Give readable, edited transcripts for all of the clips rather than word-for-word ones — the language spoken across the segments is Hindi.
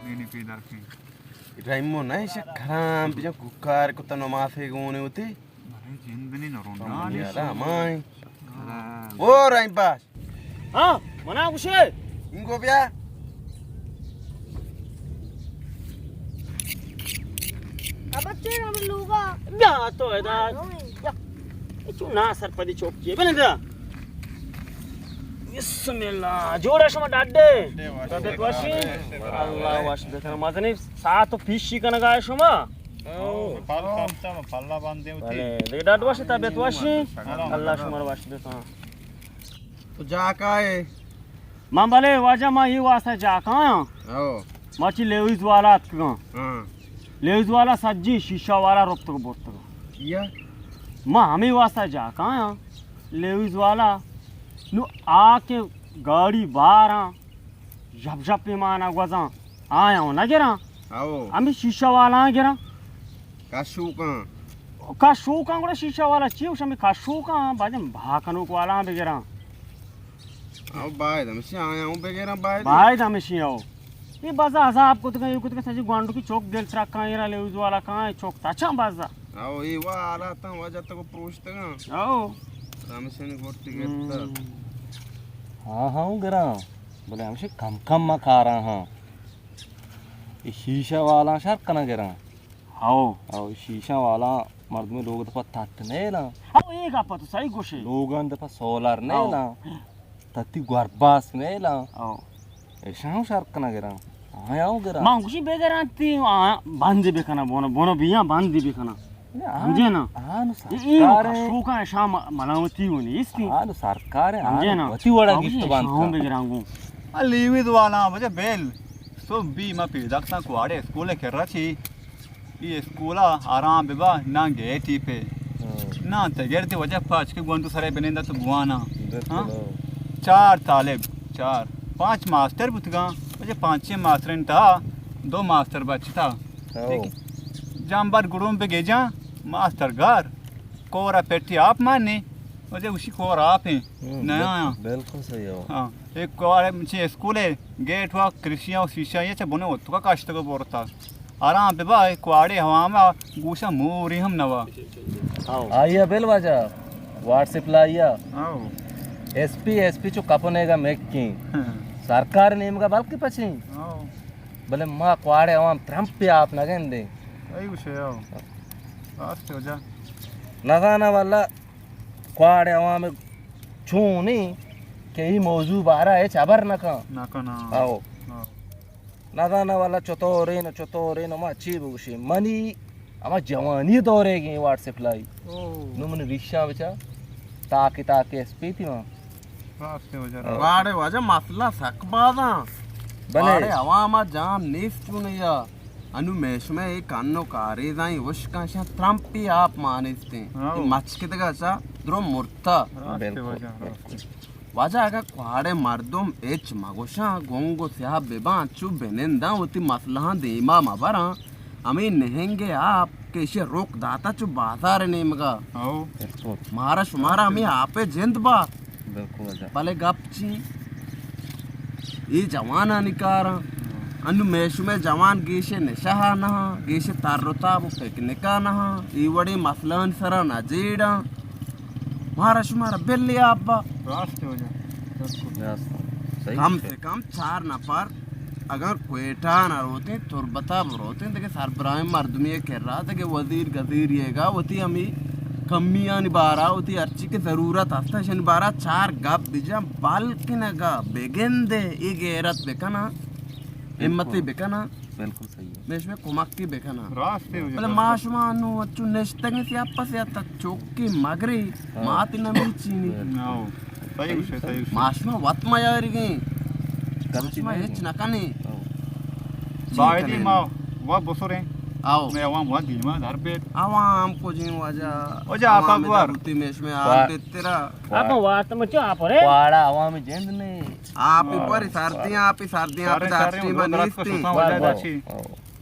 ini pindah ke. Raimo na isya kharam bija kukar ko tano mafe gone uti. Mare jindani na ronda. Ya la mai. O Raim Bas. हाँ मना कुशे Ingo bia. अब अच्छे हम लोगा या तो है दा या itu nasar pada cokki benar dah Bismillah jodoh sama dade dade wasi Allah was dekana mazani satu fishi kana gaya sama Palla bande uti. Vale de dade wasi tabet wasi Allah shumar wasi dekana तो जा का है Mambale wajah mah ini wasa jaka ओ machi lewis wala atka हां lewis wala sajji shisha wala robta ko botta या माँ हमें वास्ता जा कहाँ यहाँ लेविस वाला नु आके गाड़ी बारा जब जब पे माना गुज़ा आया हूँ ना गिरा आओ हमें शीशा वाला गिरा काशू का काशू का गुड़ा शीशा वाला चाहिए उस हमें काशू का बाजे भाकनों को वाला पे गिरा आओ बाय दमसे आया हूं बेगेरा बाय भाई हमें शी आओ ये बाजा आजा आपको तो कहीं कुछ का सजी गांडू की चौक दिल चरा कहाँ ये लेविस वाला कहाँ है चौक ताचा बाजा आओ ये वाला ता वजह तक पूछते ना आओ दमसे ने गोटी गेता हाँ हाँ गिरा बोले हमसे कम कम में खा रहा हाँ ये शीशा वाला शर्क कना गिरा आओ और शीशा वाला मर्द में लोग दफा तट नहीं ना आओ एक आप तो सही गोशे लोगन दफा सोलर नहीं ना तत्ती गुरबास नहीं ना आओ ऐसा हूँ शर्क कना गिरा हाँ आओ गिरा मांगुशी बेगरांती बांधे बेखना बोनो बिया बांधे बेखना समझे ना हाँ नो ये सरकार है शो का शाम मलावती होनी इसकी हाँ नो सरकार है समझे ना वती वड़ा गिफ्ट शाम बांध बेगरांगू Liwi duala baca bel. So bi ma pindah ke kuare sekolah kerachi. Ini sekolah aram beba na gate pe. ना तगेर ते वजह पाँच के गुंडू सारे बनेंदा तो गुआना हाँ चार तालेब चार पांच मास्टर बुतगा वजह पांच छह मास्टर था दो मास्टर बच्चा था जामबार गुरुम पे गए जा मास्टर घर कोरा पेटी आप मारने वजह उसी कोरा आप हैं नया बिल्कुल सही हो हाँ एक कोरे मुझे स्कूल है गेट हुआ कृषियाँ और शीशा ये सब बने होते का काश्त को बोलता आराम पे भाई कुआड़े हवा में गुस्सा मोरी हम नवा आइया बेल वाजा व्हाट्सएप लाइया आओ एसपी चो कपनेगा मेक्की सरकार नेम का बल्कि पछी आओ भले माँ कुआड़े आवाम ट्रम्प पे आप न गेंदे आई कुछ है आओ रास्ते हो जा नगाना वाला कुआड़े आवाम छूनी के ही मौजू बारा है चाबर न का ना आओ नगाना वाला चतोरे न मा अच्छी बुशी मनी अमा जवानी दौरेगी व्हाट्सएप लाई नु मन रिक्शा बचा ताकि एसपी थी वहाँ रास्ते हो जा वाड़े वजह मसला सकबादा भले वाड़े अवामा जाम नीफ चुनिया अनु मेश में एक अन्नो कारे दाई वश का ट्रम्पी आप मानिस्ते मच के तक ऐसा द्रो मुर्ता रास्ते हो जा वजह अगर कुआड़े मर्दों एच मगोशा गोंगो स्याह बेबा चु बेनेंदा होती मसला देमा मबरा अमी नहेंगे आप कैसे रोक दाता चु बाजार नेम का आओ मारा शुमारा अमी आपे जिंद बा बिल्कुल पले गपची ये जवाना निकारा अनु मेशु में जवान गीशे निशहा नहा गीशे तारुता वो पिकनिका नहा इवड़ी मसलन सरा नजीड़ा मारा शुमारा बिल्ली आब्बा रास्ते हो जा कम से कम 4 नफर अगर क्वेटा न रोते तुरबता रोते देखिए सरबराह मर्दमी कह रहा था कि वजीर गजीर येगा होती हमी कमियां निबारा होती अर्ची की ज़रूरत हस्ता शनिबारा 4 गप दिजा बाल्कि नगा बेगेंदे ये गैरत बेकना हिम्मती बेकना बिल्कुल सही है मैं इसमें कुमक्की बेकना रास्ते हो जा पहले माशमानु अच्छु नेश्तंगे से आप पास याता चौकी मगरी माती नमी चीनी आओ सही कुछ है माशमा वत्मा यारी गई माशमा हेच नकानी बायदी माँ वह बसोरे आओ मैं वहाँ वहाँ दी माँ घर पे आवाम को जी वजह वजह आपा गुआर उती में इसमें आप तेरा आप वात में क्या आप रे कुआड़ा आवाम में जेंद ने आप ही पर सर्दियाँ आप दाची बनीस्ती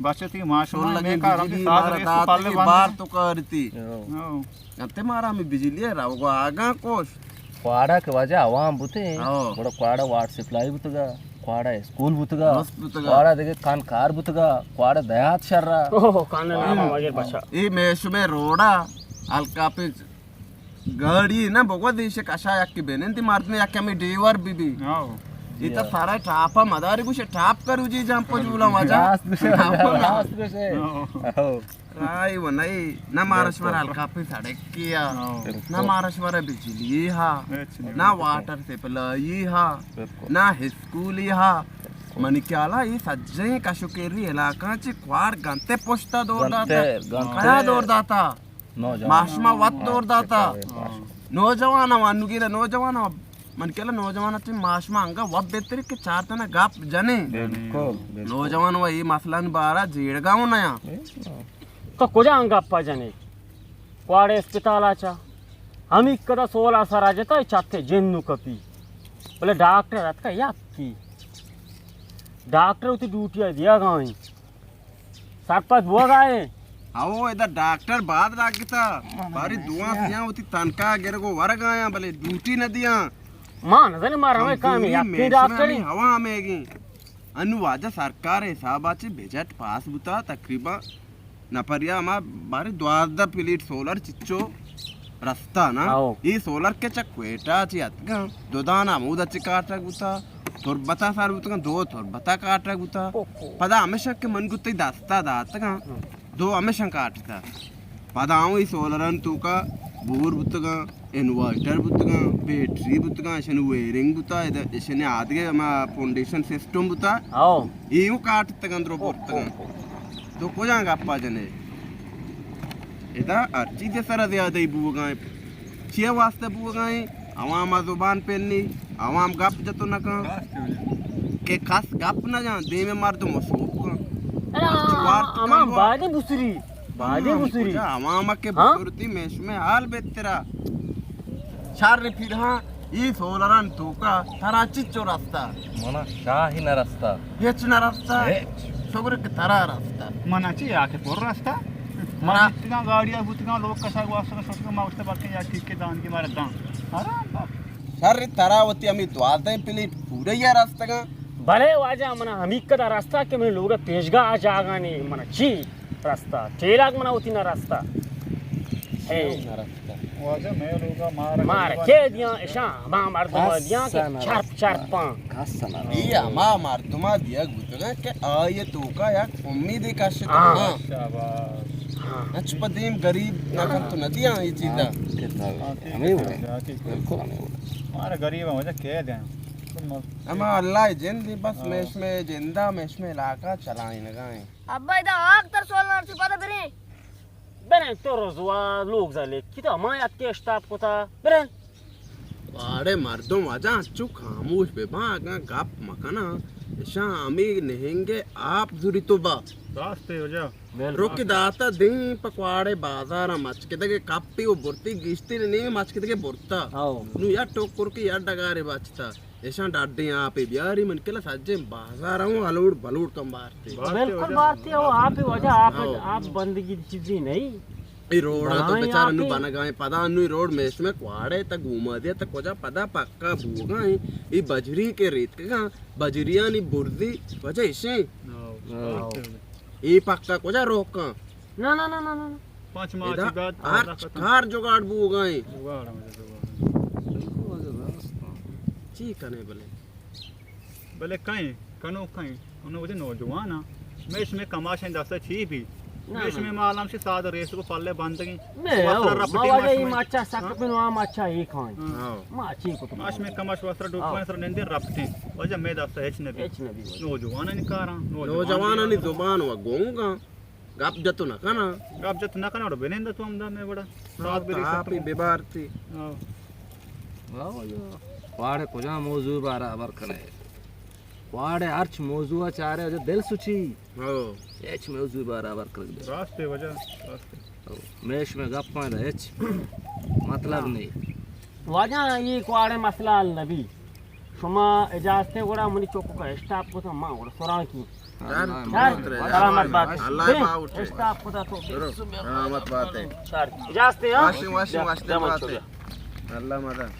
बचती माशमा सोल लगे में का बिजली रंग साथ मारा रेस दाते पाले की बांध बार तो करती आओ अंते मारा में बिजली है राव को आगा कोश कुआड़ा के वजह आवाम बुते आओ। बड़ा कुआड़ा व्हाट्सएप लाई बुतगा क्वाड़ा स्कूल बुतगा मस्त बुतगा। क्वाड़ा देखे कानकार बुतगा क्वाड़ा दयात शर्रा ओह काने ना मगर बच्चा ಈ ಮೇಷಮೆ ರೋಡ ಅಲ್ಕಾಪಿ ಗಾಡಿ ನಾ ಬಗವ ದೇಶ ಕಷ ಯಾಕೆ ಬೆನೆಂತಿ ಮಾರ್ತನೆ ಯಾಕೆ ಆಮಿ ಡ್ರೈವರ್ ಬಿಬಿ ಇತ ಸಾರಾ ಟಾಪ ಮದಾರಿ ಬುಷೆ ಟಾಪ್ ಕರು ಜಿ ಜಂಪ ಜೂಲ ಮಜಾ राय वनाई ना महाराष्ट्र हल्कापी सड़किया ना महाराष्ट्र बिजली हा ना वाटर सप्लाई हा ना स्कूली हा मन क्याला ये सज्जे कशुकेरी इलाका ची क्वार गंते पोस्टा दौर दाता कया दौर दाता माशमा वत दौर दाता नौजवान वानुगीला नौजवान मन केला नौजवान ची माशमा अंगा वब बेतरी के चार तना गाप जने नौजवान वा ये मसलन बारा जेड़गाव नया तो कुजा अंगप्पा जने क्वाडे अस्पतालाचा आम्ही कदा 16 सराजता चाते जेन्नु कपी बोले डॉक्टर रात का याकी डॉक्टर उती ड्यूटी दिया गाई 7-5 बुआ गाए आओ इधर डॉक्टर बाद रागिता बारी दुआ सिया होती तनका गेरे को वर्ग आया भले ड्यूटी न दिया मां नजर मारा में काम याकी डॉक्टर हवा मेगी अनुवाद सरकार हिसाबाचे बजट पास बुता तकरीबन नपरिया मा बारी द्वारदा प्लेट सोलर चिच्चो रस्ता ना ये सोलर के चक्वेटा ची अतगा दोदाना मुदा चिकाटा गुता थोरबता सार बुतगा दो थोरबता काटा गुता पदा हमेशा के मन गुत्ते दास्ता दातगा दो हमेशा काटता पदा आऊ ई सोलरन तुका बोर बुतगा इन्वर्टर बुतगा बैटरी बुतगा शनु वेरिंग बुता इधर शने आदगे मा फाउंडेशन सिस्टम बुता आओ इयू काटता गंद्रो बोतगा तो को जाएगा अप्पा जने इधर अर्ची दे सर दे आदे बुगाए छे वास्ते बुगाए आवाम जुबान पेनी आवाम गप जतो न का के खास गप न जा दे में मार तो मसूक अमा बादे बुसरी आवाम के बुसुरती मेश में हाल बेतरा चार फिर हां ई सोलरन तुका तराची चो रास्ता मना शाही न रास्ता हेच न रास्ता सगळे के तरा रास्ता मनाची आके पोर रास्ता मना इतना गाड़ियां बुतगा लोग कसा वास्ता सोचगा माउस्ते बाकी या ठीक के दान की मारे दान आराम सर तरावती आम्ही द्वारदा प्लेट पुरे या रास्ता का भले वाजा मना हमी कदा रास्ता के में लोग तेजगा आ जागाने मना ची रास्ता ठेलाग मना होती ना रास्ता हे वाजा मैं लोगा मार के दिया ऐसा मां मार दो दिया के चार पांच घासना ये अमा मारतुमा दिया गुतगा के आये तो का या उम्मीद का शाबाश नच पदीम गरीब ना कर तो नदियां ये चीज़ा हमें बिल्कुल हमारा गरीब है मुझे कह दें अमा अल्लाह जिंदी बस मेश में जिंदा मेश में इलाका चलाए न गाए अब्बा इधर आग तर सोलर ची पता बरे बरे तो रोजवा लोग झाले किती माय अत्ते स्टाफ होता बरे वाडे मर्दों वाजा अच्छू खामोश बेबा आगा गप मकाना ऐसा आमी नहेंगे आप जुरी तो बा रास्ते हो जा रोकी दाता दिन पकवाड़े बाजार मच के दगे कापी वो बुरती गिश्ती नहीं मच के दगे बुरता आओ नु या टोकर के या डगारे बचता ऐसा डाडे यहाँ पे बिहारी मन के ला सज्जे बाजार हूँ अलूड़ बलूड़ कम बारते बिल्कुल बात है वो आप ही वजह आप बंदगी चीज़ी नहीं ई रोड तो बेचारा नु बना गए पदा नु रोड में इसमें क्वाड़े तक घुमा दिया तक वजह पदा पक्का भूगा ई बजरी के रेत का बजरिया नी बुर्दी वजह इसे ई पक्का कोजा रोका ना ना ना ना ना पांच माह के बाद कार जुगाड़ भूगा जुगाड़ मुझे ची कने भले कहीं कनो कहीं उन्हें मुझे नौजवान मैं इसमें कमाशें दस्ता छी भी मैं इसमें मालूम से सादा रेस को पाले बांध गई मैं वाजा ये माचा सक पे नो माचा ही खाए माची को तो माश में कमाश वस्त्र डुकवान सर नंदे रपटे वजह मैं दस्ता एच नबी नौजवान ने कारा नौजवान ने जुबान व गोंगा गप जतो न कना गप जतो न कना बेनेंदा तू हमदा में बड़ा साथ बेरी आपी बेबारती वाड़े कुजा मौजू बारा अबर कने वाड़े अर्च मौजू चारे जो दिल सुची हो एच मौजू बारा अबर कर दे रास्ते वजह रास्ते मेश में गप में एच मतलब नहीं वाजा ये क्वाड़े मसला अल नबी शुमा इजाजते गोड़ा मनी चोको का स्टाफ को तो मां गोड़ा सोरा की सलामत बात अल्लाह बाउट स्टाफ को तो सलामत बात है इजाजते हां वाशिंग बात अल्लाह मदद